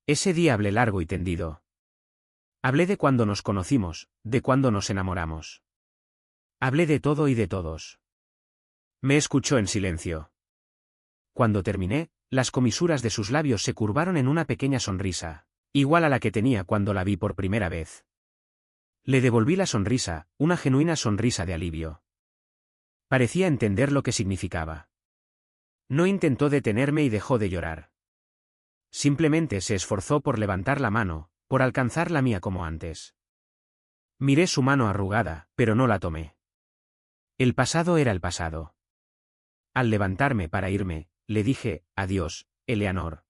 Ese día hablé largo y tendido. Hablé de cuando nos conocimos, de cuando nos enamoramos. Hablé de todo y de todos. Me escuchó en silencio. Cuando terminé, las comisuras de sus labios se curvaron en una pequeña sonrisa, igual a la que tenía cuando la vi por primera vez. Le devolví la sonrisa, una genuina sonrisa de alivio. Parecía entender lo que significaba. No intentó detenerme y dejó de llorar. Simplemente se esforzó por levantar la mano, por alcanzar la mía como antes. Miré su mano arrugada, pero no la tomé. El pasado era el pasado. Al levantarme para irme, le dije, adiós, Eleanor.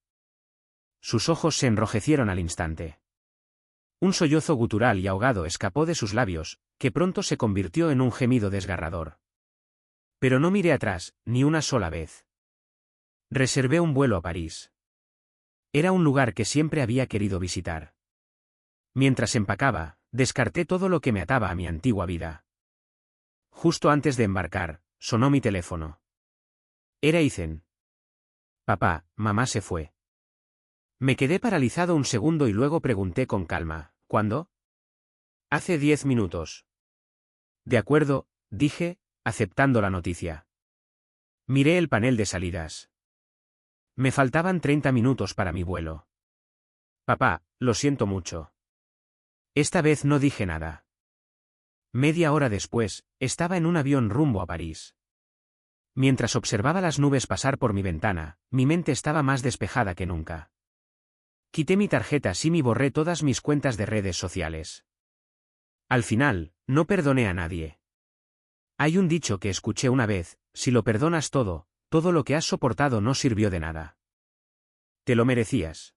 Sus ojos se enrojecieron al instante. Un sollozo gutural y ahogado escapó de sus labios, que pronto se convirtió en un gemido desgarrador. Pero no miré atrás, ni una sola vez. Reservé un vuelo a París. Era un lugar que siempre había querido visitar. Mientras empacaba, descarté todo lo que me ataba a mi antigua vida. Justo antes de embarcar, sonó mi teléfono. Era Ethan. Papá, mamá se fue. Me quedé paralizado un segundo y luego pregunté con calma, ¿cuándo? Hace 10 minutos. De acuerdo, dije, aceptando la noticia. Miré el panel de salidas. Me faltaban 30 minutos para mi vuelo. Papá, lo siento mucho. Esta vez no dije nada. Media hora después, estaba en un avión rumbo a París. Mientras observaba las nubes pasar por mi ventana, mi mente estaba más despejada que nunca. Quité mi tarjeta SIM y borré todas mis cuentas de redes sociales. Al final, no perdoné a nadie. Hay un dicho que escuché una vez: si lo perdonas todo, todo lo que has soportado no sirvió de nada. Te lo merecías.